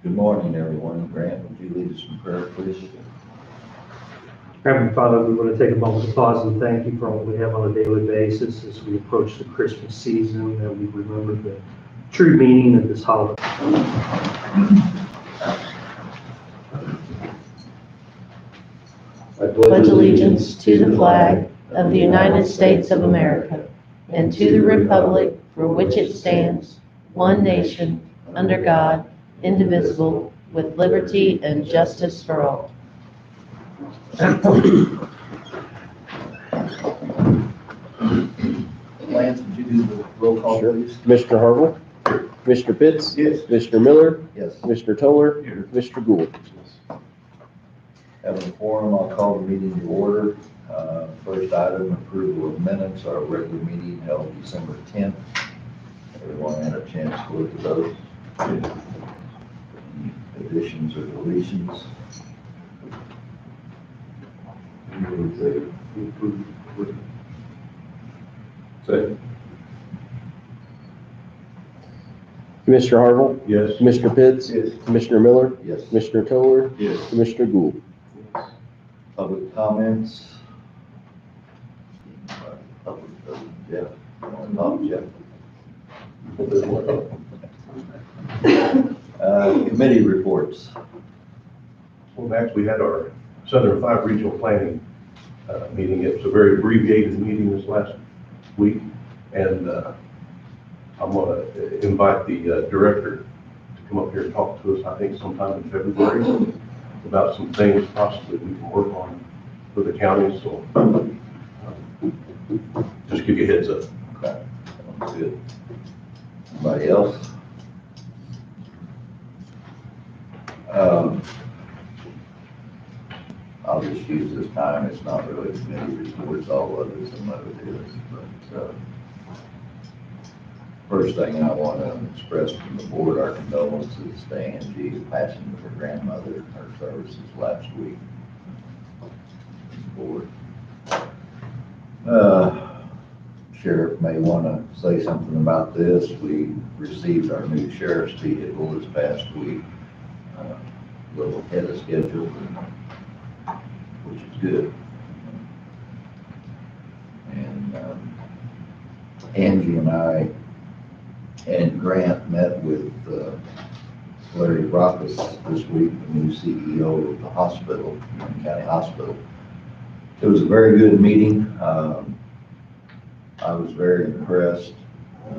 Good morning, everyone. Grant, would you lead us in prayer, please? Heavenly Father, we want to take a moment to pause and thank you for all we have on a daily basis as we approach the Christmas season, and we remember the true meaning of this holiday. I pledge allegiance to the flag of the United States of America and to the republic for which it stands, one nation, under God, indivisible, with liberty and justice for all. Lance, would you do the roll call, Sure. please? Mr. Harville? Mr. Pitts? Yes. Mr. Miller? Yes. Mr. Toller? Mr. Gould? Having a quorum, I'll call the meeting to order. First item, approval of minutes, our regular meeting held December 10th. Everyone had a chance to look at those. Any additions or deletions? Second. Commissioner Harville? Yes. Mr. Pitts? Yes. Commissioner Miller? Yes. Mr. Toller? Yes. Commissioner Gould? Public comments? Public, Jeff. You want to talk, Jeff? Committee reports. Well, Max, we had our Southern 5 Regional Planning meeting. It was a very abbreviated meeting this last week, and I'm going to invite the director to come up here and talk to us, I think sometime in February, about some things possibly we can work on for the county, so just give you a heads up. Okay, sounds good. Anybody else? I'll just use this time, it's not really a committee reports, all of it, some of it is, but, first thing I want to express from the board, our condolences to Angie, passing of her grandmother in her services last week. Board. Sheriff may want to say something about this. We received our new sheriff's vehicle this past week, a little ahead of schedule, which is good. And Angie and I and Grant met with Larry Brockes this week, the new CEO of the hospital, Union County Hospital. It was a very good meeting. I was very impressed. We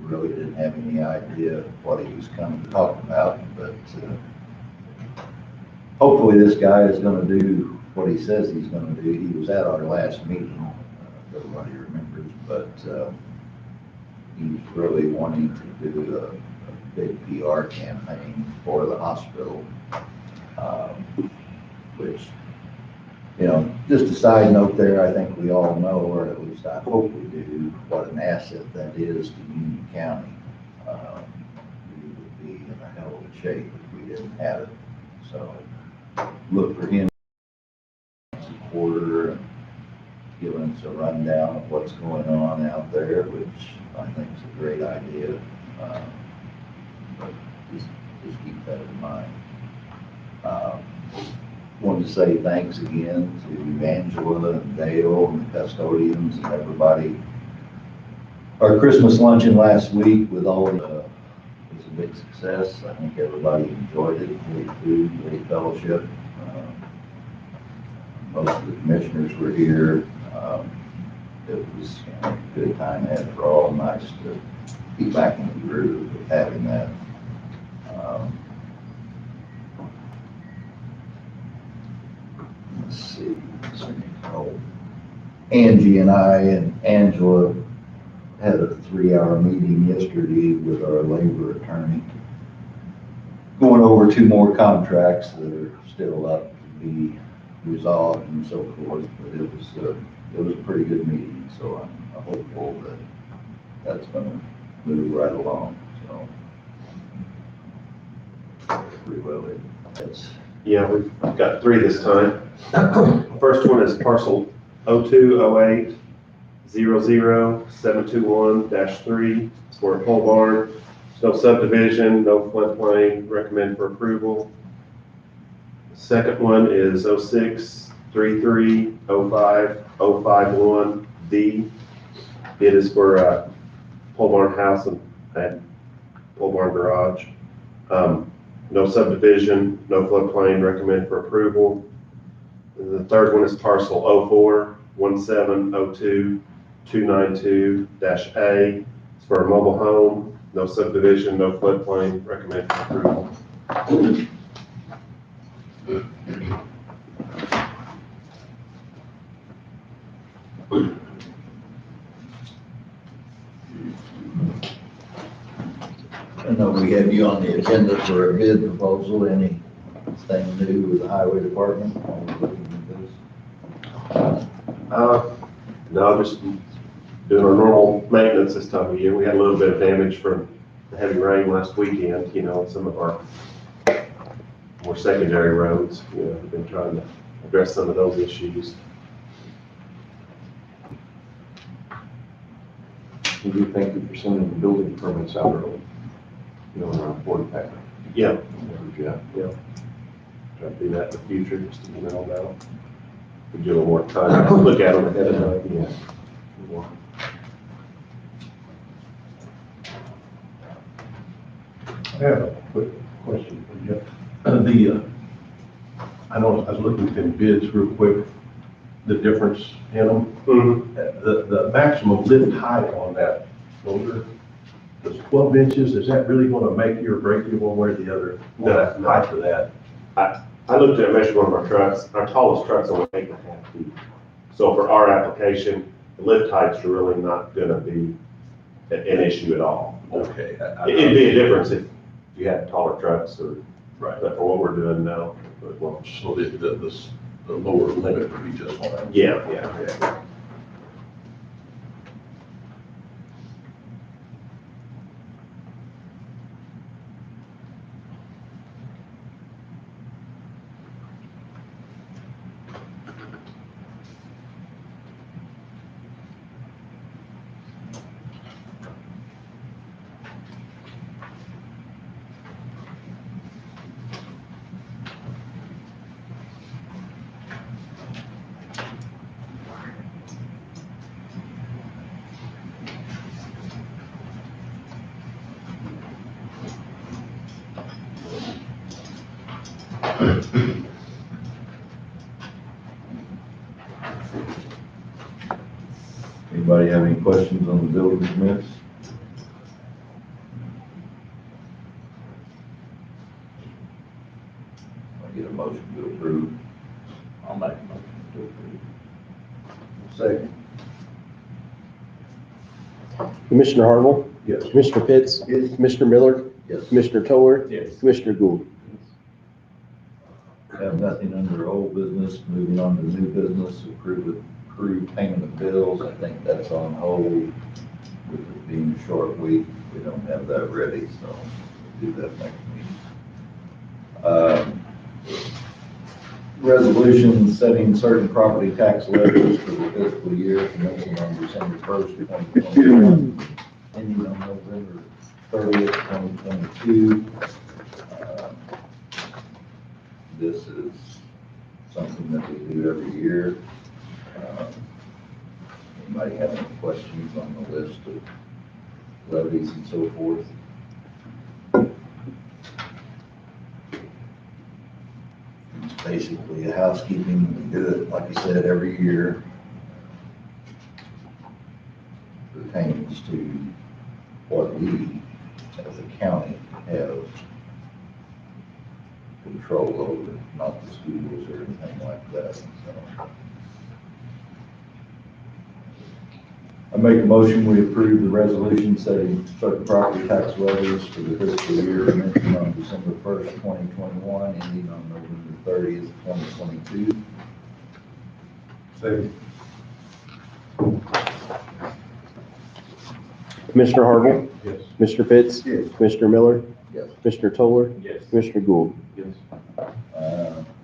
really didn't have any idea what he was coming to talk about, but hopefully this guy is going to do what he says he's going to do. He was at our last meeting, everybody remembers, but he's really wanting to do a big PR campaign for the hospital, which, you know, just a side note there, I think we all know, or at least I hope we do, what an asset that is to Union County. We would be in a hell of a shape if we didn't have it. So look for him once a quarter and giving us a rundown of what's going on out there, which I think is a great idea. But just keep that in mind. Wanted to say thanks again to Angela and Dale and the custodians and everybody. Our Christmas luncheon last week with all the, was a big success. I think everybody enjoyed it. Great food, great fellowship. Most of the commissioners were here. It was a good time ahead for all. Nice to be back in the groove of having that. Let's see. Oh, Angie and I and Angela had a 3-hour meeting yesterday with our labor attorney, going over 2 more contracts that are still up to be resolved and so forth. But it was a pretty good meeting, so I'm hopeful that that's going to move right along. So pretty well. That's Yeah, we've got 3 this time. First one is parcel 0208 00721-3. It's for a pole barn. No subdivision, no floodplain, recommend for approval. Second one is 06-33-05-051D. It is for pole barn house and pole barn garage. No subdivision, no floodplain, recommend for approval. The third one is parcel 04-1702-292-A. It's for a mobile home, no subdivision, no floodplain, recommend for approval. I know we have you on the agenda for a bid proposal. Anything new with the highway department? No, just doing our normal maintenance this time of year. We had a little bit of damage from the heavy rain last weekend, some of our more secondary roads. We've been trying to address some of those issues. We do thank you for sending the building permits out early, around 40 pack. Yeah, Yeah. try to do that in the future, just to know about. We get a little more time to look at them ahead of time. Yeah. I have a quick question for you. I know I was looking in bids real quick, the difference in them. The maximum lift height on that loader is 12 inches. Is that really going to make you or break you one way or the other? No. That height of that? I looked at and measured one of our trucks. Our tallest truck's only 8.5 feet. So for our application, the lift heights are really not gonna be an issue at all. Okay. It'd be a difference if you had taller trucks or, Right. but for what we're doing now, but well, So the lower limit would be just fine. yeah. Anybody have any questions on the building permits? I get a motion to approve. I'll make a motion to approve. Second. Commissioner Harville, Yes. Commissioner Pitts, Yes. Commissioner Miller, Yes. Commissioner Toller, Yes. Commissioner Gould. Have nothing under old business, moving on to new business, approve payment of bills. I think that's on hold. With it being a short week, we don't have that ready, so we'll do that next meeting. Resolution setting certain property tax levies for the fiscal year commencing on December 1st, 2021, ending on November 30th, 2022. This is something that we do every year. Anybody have any questions on the list of levies and so forth? It's basically a housekeeping. We do it, like I said, every year. Pertains to what we, as a county, have control over, not the schools or anything like that, so. I make a motion, we approve the resolution setting certain property tax levies for the fiscal year commencing on December 1st, 2021, ending on November 30th, 2022. Second. Commissioner Harville, Yes. Commissioner Pitts, Yes. Commissioner Miller, Yes. Commissioner Toller, Yes. Commissioner Gould. Yes.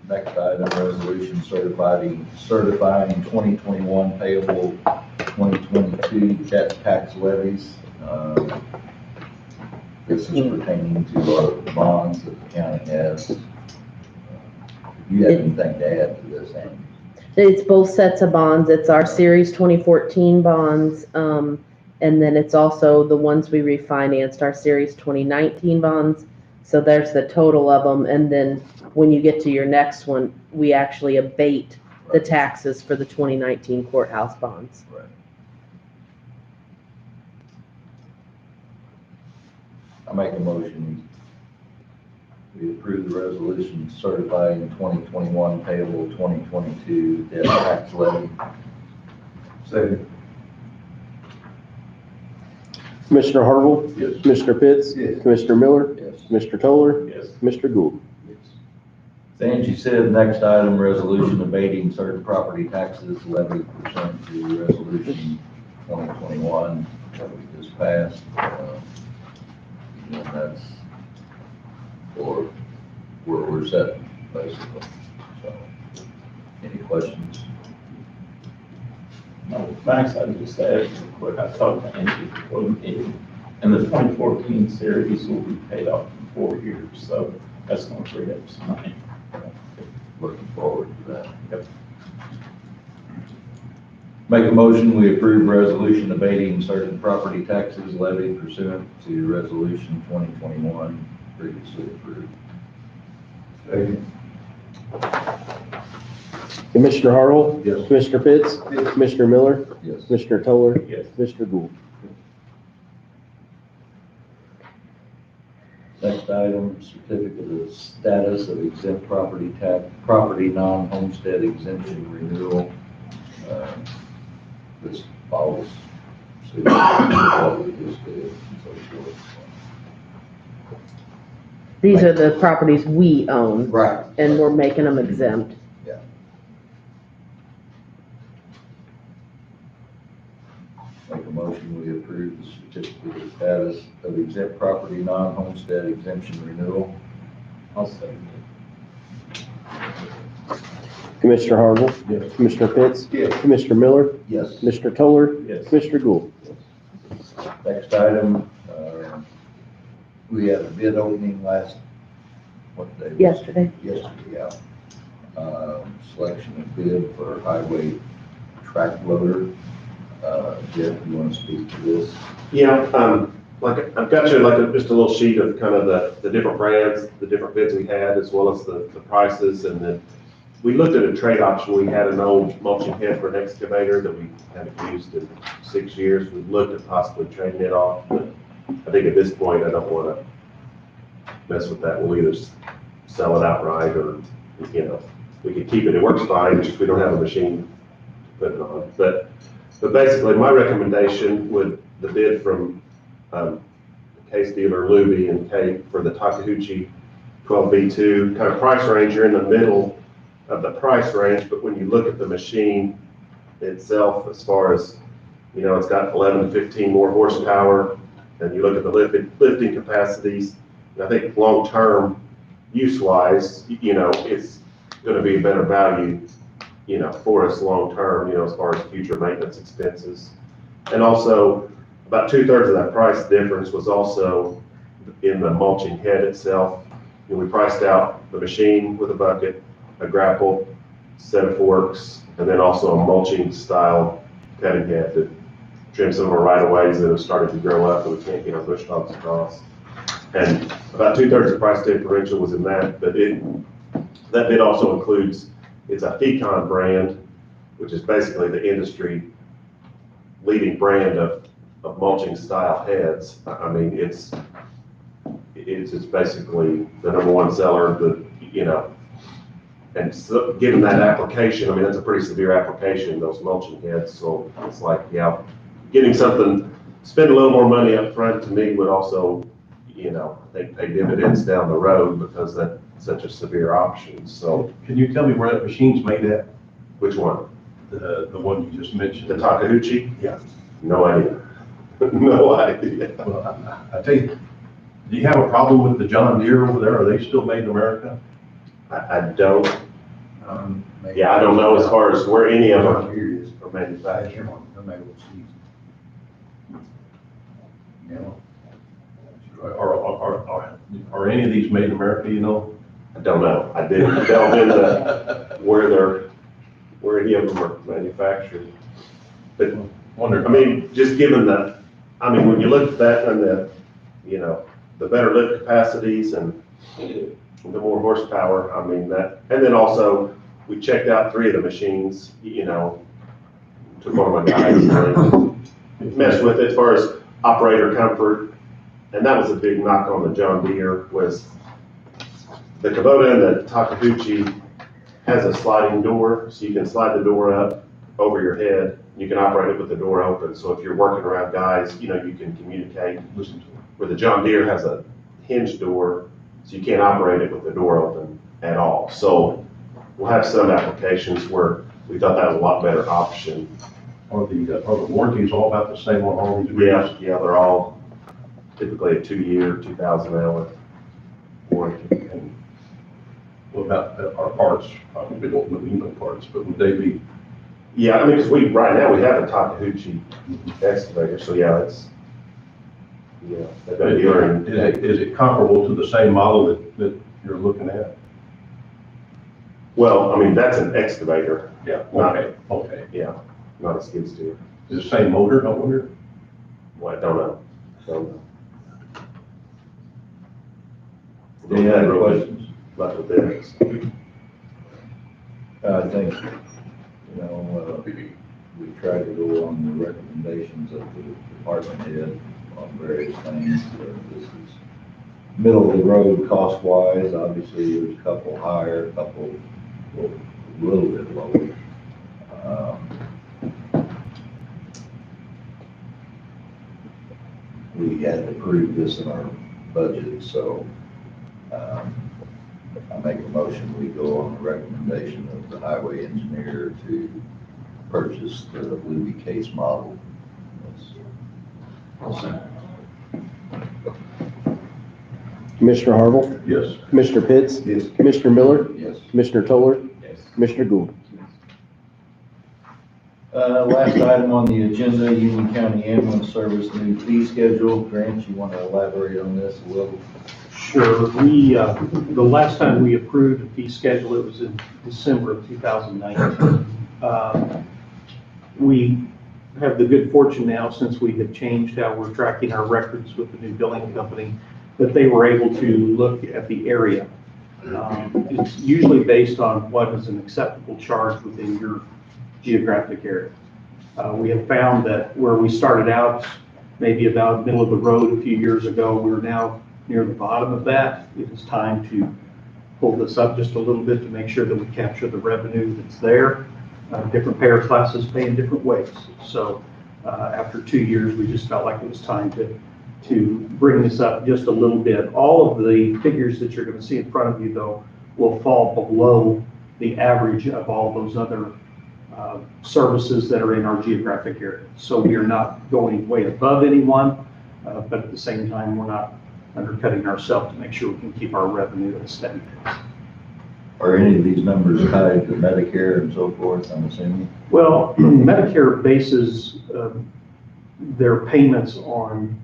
Next item, resolution certifying 2021 payable 2022 tax levies. This is pertaining to our bonds that the county has. You have anything to add to this, Andy? It's both sets of bonds. It's our Series 2014 bonds, and then it's also the ones we refinanced, our Series 2019 bonds. So there's the total of them, and then when you get to your next one, we actually abate the taxes for the 2019 courthouse bonds. Right. I make a motion, we approve the resolution certifying 2021 payable 2022 debt tax levy. Second. Commissioner Harville, Yes. Commissioner Pitts, Yes. Commissioner Miller, Yes. Mr. Toller, Yes. Mr. Gould. As Angie said, next item, resolution abating certain property taxes levied pursuant to resolution 2021 that we just passed. And that's for where we're set, basically. So, any questions? No, Max, I just add real quick, I talked to Andy before the meeting, and the 2014 series will be paid off in 4 years, so that's going to free up some money. Looking forward to that. Yep. Make a motion, we approve resolution abating certain property taxes levied pursuant to resolution 2021 previously approved. Second. Commissioner Harville, Yes. Commissioner Pitts, Commissioner Miller, Yes. Commissioner Toller, Yes. Mr. Gould. Next item, certificate of status of exempt property tax, property non-homestead exemption renewal. This follows suit with what we just did and so forth. These are the properties we own, Right. and we're making them exempt. Yeah. Make a motion, we approve the certificate of status of exempt property non-homestead exemption renewal. I'll second Commissioner Harville, Yes. Commissioner Pitts, Yes. Commissioner Miller, Yes. Mr. Toller, it. Yes. Mr. Gould. Next item, we had a bid opening last, what day? was it? Yesterday. Yesterday, yeah. Selection of bid for highway track loader. Jeff, you want to speak to this? Yeah, like, I've got you just a little sheet of kind of the different brands, the different bids we had, as well as the prices, and then we looked at a trade option. We had an old mulching head for an excavator that we haven't used in 6 years. We looked at possibly trading it off, but I think at this point, I don't want to mess with that. We'll either sell it outright or, we could keep it. It works fine, it's just we don't have a machine to put it on. But basically, my recommendation would, the bid from case dealer Luby and Cape for the Takahauchi 12V2, kind of price range, you're in the middle of the price range, but when you look at the machine itself, as far as, it's got 11 to 15 more horsepower, and you look at the lifting capacities, and I think long-term use-wise, it's going to be a better value, for us long-term, as far as future maintenance expenses. And also, about 2/3 of that price difference was also in the mulching head itself. We priced out the machine with a bucket, a grapple, set of forks, and then also a mulching style cutting head to trim some of our right-of-ways that have started to grow up and we can't get our bush hogs across. And about 2/3 of the price differential was in that, but that bid also includes, it's a Fecon brand, which is basically the industry leading brand of mulching style heads. I mean, it's basically the #1 seller, and so, given that application, I mean, that's a pretty severe application, those mulching heads. So it's like, getting something, spend a little more money up front to me would also, I think pay dividends down the road because that's such a severe option. So Can you tell me where that machine's made at? which one? The one you just mentioned? The Takahauchi? Yeah. No idea. No idea. Well, I tell you, do you have a problem with the John Deere over there? Are they still made in America? I don't, I don't know as far as where any of them are manufactured. Or Are any of these made in America, you know? I don't know. I didn't delve into where any of them are manufactured. But, Wonder. I mean, just given when you look at that and the better lift capacities and the more horsepower, and then also, we checked out 3 of the machines, took one of my guys and messed with it as far as operator comfort. And that was a big knock on the John Deere was the Kubota and the Takeuchi has a sliding door, so you can slide the door up over your head. You can operate it with the door open. So if you're working around guys, you can communicate. Listen to it. Where the John Deere has a hinge door, so you can't operate it with the door open at all. So we'll have some applications where we thought that was a lot better option. Are the warranties all about the same on all these vehicles? Yeah, they're all typically a 2-year, 2,000-hour warranty. And what about our parts? We don't know parts, but would they be? Yeah, because right now we have a Takeuchi excavator, so yeah, they've been dealing. Is it comparable to the same model that you're looking at? Well, that's an excavator. Yeah, Not- okay. Yeah, not a skid steer. Is it the same motor, I wonder? Well, I don't know. Any other questions? Left with this. I think, we tried to go on the recommendations of the department head on various things. This is middle of the road cost-wise. Obviously, there's a couple higher, a couple a little bit lower. We had to approve this in our budget, so I make a motion, we go on the recommendation of the highway engineer to purchase the Luby case model. Commissioner Harville, Yes. Commissioner Pitts, Yes. Commissioner Miller, Yes. Commissioner Toller, Yes. Commissioner Gould. Last item on the agenda, Union County Ambulance Service new fee schedule. Grant, you want to elaborate on this a little? Sure. The last time we approved the fee schedule, it was in December of 2019. We have the good fortune now, since we have changed how we're tracking our records with the new billing company, that they were able to look at the area. It's usually based on what is an acceptable charge within your geographic area. We have found that where we started out, maybe about middle of the road a few years ago, we're now near the bottom of that. It is time to pull this up just a little bit to make sure that we capture the revenue that's there. Different payer classes pay in different ways. So after 2 years, we just felt like it was time to bring this up just a little bit. All of the figures that you're going to see in front of you, though, will fall below the average of all those other services that are in our geographic area. So we are not going way above anyone, but at the same time, we're not undercutting ourselves to make sure we can keep our revenue at a steady pace. Are any of these numbers tied to Medicare and so forth, I'm assuming? Well, Medicare bases their payments on,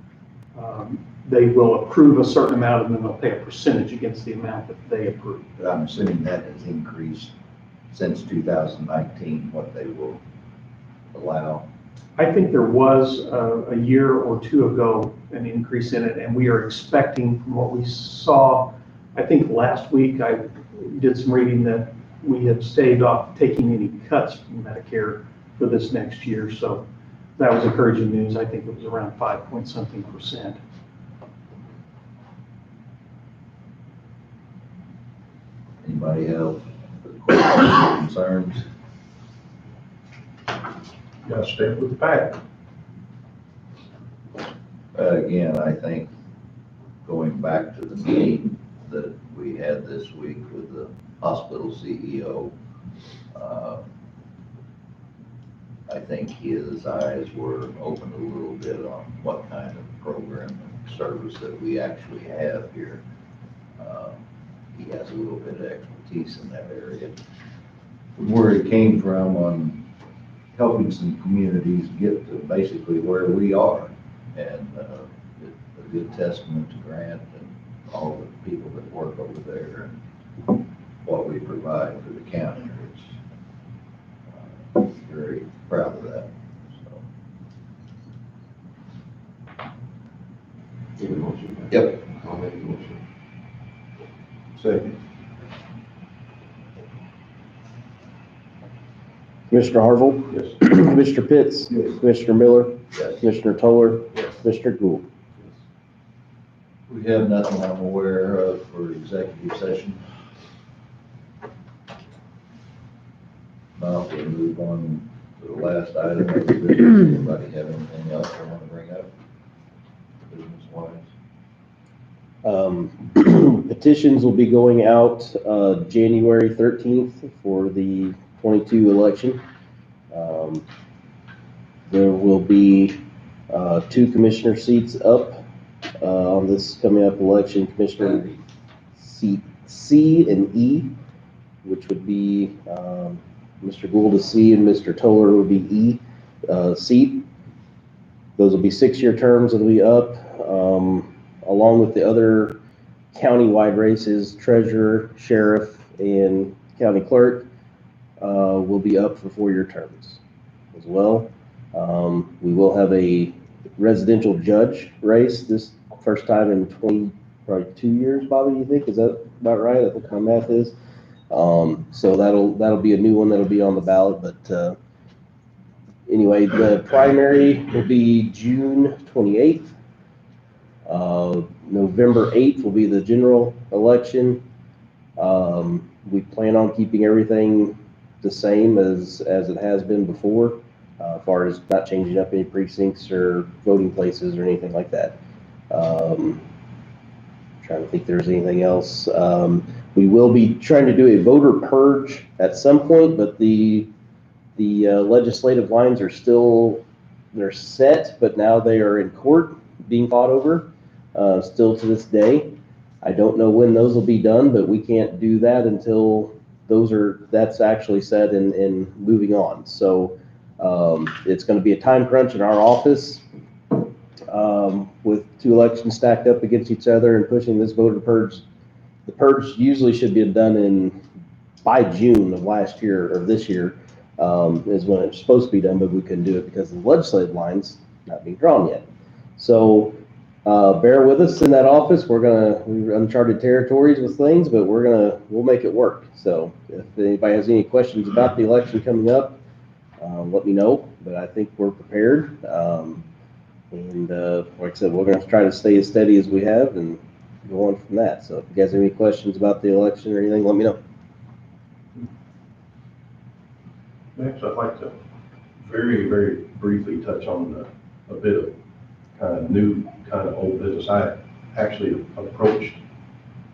they will approve a certain amount and then they'll pay a percentage against the amount that they approve. But I'm assuming that has increased since 2019, what they will allow. I think there was a year or two ago an increase in it, and we are expecting, from what we saw, I think last week I did some reading that we have staved off taking any cuts from Medicare for this next year. So that was encouraging news. I think it was around 5-point-something%. Anybody else? Questions, concerns? You gotta stay with the pack. Again, I think going back to the meeting that we had this week with the hospital CEO, I think his eyes were opened a little bit on what kind of program and service that we actually have here. He has a little bit of expertise in that area. From where it came from on helping some communities get to basically where we are, and a good testament to Grant and all the people that work over there and what we provide for the county. It's very proud of that. So. Need a motion? Yep. I'll make a motion. Second. Commissioner Harville? Yes. Commissioner Pitts? Yes. Commissioner Miller? Yes. Commissioner Toller? Yes. Commissioner Gould? We have nothing I'm aware of for executive session. Now we'll move on to the last item. Anybody have anything else they want to bring up? Business wise? Petitions will be going out January 13th for the 22 election. There will be 2 commissioner seats up on this coming up election, commissioner seat C and E, which would be Mr. Gould is C and Mr. Toller would be E seat. Those will be 6-year terms that'll be up, along with the other county-wide races, treasurer, sheriff, and county clerk will be up for 4-year terms as well. We will have a residential judge race this first time in probably 2 years, Bobby, you think? Is that about right? I think my math is. So that'll be a new one that'll be on the ballot, but anyway, the primary will be June 28th. November 8th will be the general election. We plan on keeping everything the same as it has been before, as far as not changing up any precincts or voting places or anything like that. Trying to think if there's anything else. We will be trying to do a voter purge at some point, but the legislative lines are they're set, but now they are in court being fought over, still to this day. I don't know when those will be done, but we can't do that until that's actually set and moving on. So it's going to be a time crunch in our office with 2 elections stacked up against each other and pushing this voter purge. The purge usually should be done by June of last year or this year is when it's supposed to be done, but we couldn't do it because of the legislative lines not being drawn yet. So bear with us in that office. We're uncharted territories with things, but we'll make it work. So if anybody has any questions about the election coming up, let me know. But I think we're prepared. And like I said, we're going to try to stay as steady as we have and go on from that. So if you guys have any questions about the election or anything, let me know. Next, I'd like to very, very briefly touch on a bit of kind of new, kind of old business. I actually approached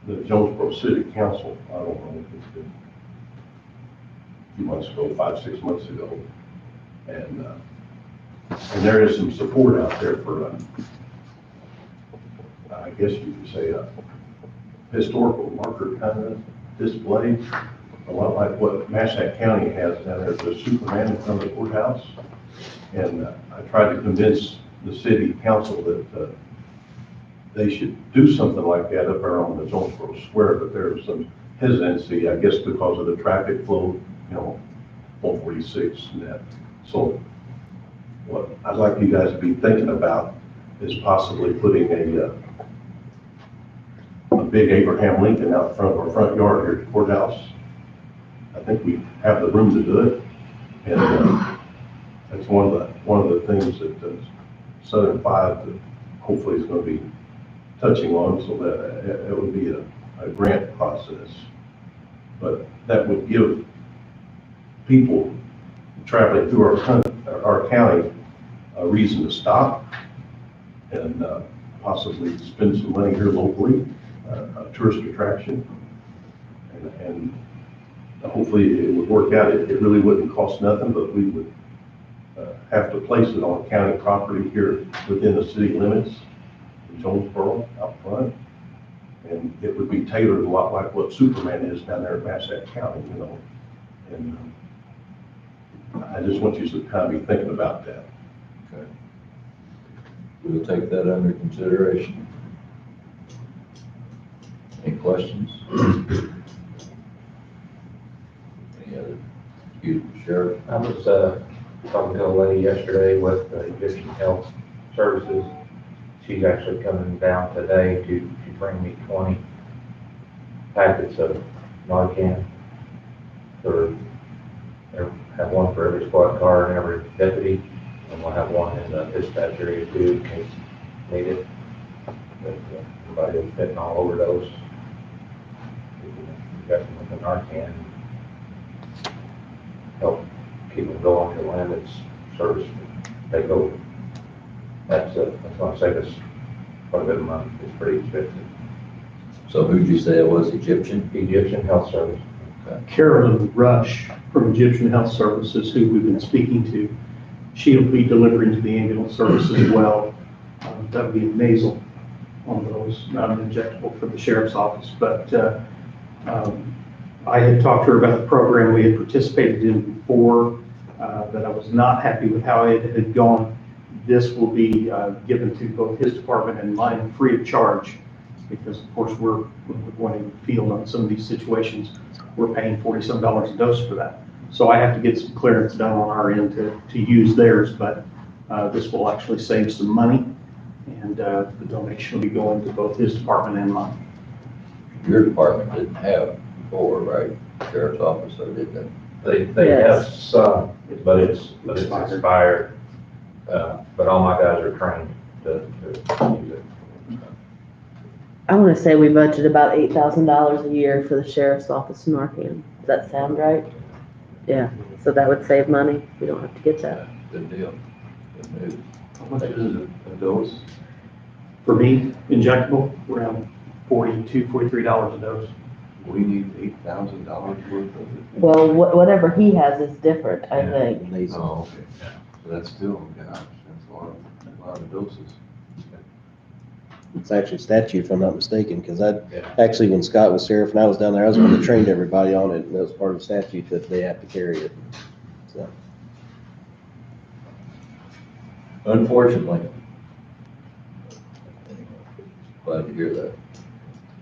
the Jonesboro City Council, I don't know if it's been a few months ago, 5-6 months ago. And there is some support out there for, I guess you could say, a historical marker kind of display, a lot like what Massac County has down there, the Superman in front of the courthouse. And I tried to convince the city council that they should do something like that up there on the Jonesboro Square, but there was some hesitancy, I guess, because of the traffic flow, 146 and that. So what I'd like you guys to be thinking about is possibly putting a big Abraham Lincoln out front of our front yard here at the courthouse. I think we have the room to do it, and that's one of the things that Southern 5 that hopefully is going to be touching on, so that it would be a grant process. But that would give people traveling through our county a reason to stop and possibly spend some money here locally, a tourist attraction, and hopefully it would work out. It really wouldn't cost nothing, but we would have to place it on county property here within the city limits in Jonesboro out front. And it would be tailored a lot like what Superman is down there in Massac County, And I just want you to kind of be thinking about that. Okay. We'll take that under consideration. Any questions? Any other? You, Sheriff? I was, talking to a lady yesterday with Egyptian Health Services. She's actually coming down today to bring me 20 packets of Narcan. Have one for every squad car and every deputy, and we'll have one in the dispatch area too, in case needed. But everybody was getting all overdose. We got them with the Narcan. Help keep them going till ambulance service take over. That's gonna save us quite a bit of money. It's pretty expensive. So who'd you say it was, Egyptian? Egyptian Health Service. Carolyn Rush from Egyptian Health Services, who we've been speaking to, she'll be delivering to the ambulance service as well. That would be nasal on those, not an injectable for the sheriff's office. But I had talked to her about the program we had participated in before, but I was not happy with how it had gone. This will be given to both his department and mine free of charge, because of course we're going in the field on some of these situations. We're paying $40-some a dose for that. So I have to get some clearance done on our end to use theirs, but this will actually save some money, and the donation will be going to both his department and mine. Your department didn't have before, right? Sheriff's office, or did they? They Yes. have some, but it's expired. But all my guys are trained to use it. I want to say we budget about $8,000 a year for the sheriff's office in Narcan. Does that sound right? Yeah, so that would save money. We don't have to get that. Good deal. Good news. How much is it, a dose? For me, injectable, around $42-43 a dose. We need $8,000 worth of it. Well, whatever he has is different, I think. Nasal. Oh, okay. So that's still, gosh, that's a lot of doses. It's actually statute, if I'm not mistaken, because Yeah. actually, when Scott was sheriff and I was down there, I was the one that trained everybody on it, and that was part of the statute that they have to carry it. So, Unfortunately. Glad to hear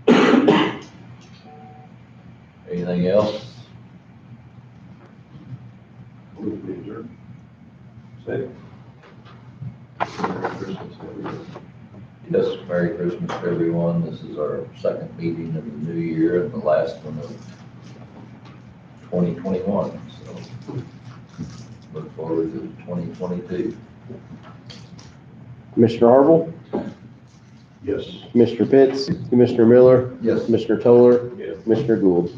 that. Anything else? Move to adjourn. Second. Merry Christmas, everyone. Yes, Merry Christmas to everyone. This is our second meeting of the new year and the last one of 2021. So look forward to 2022. Commissioner Harville, Yes. Commissioner Pitts, Commissioner Miller, Yes. Commissioner Toller, Yes. Commissioner Gould.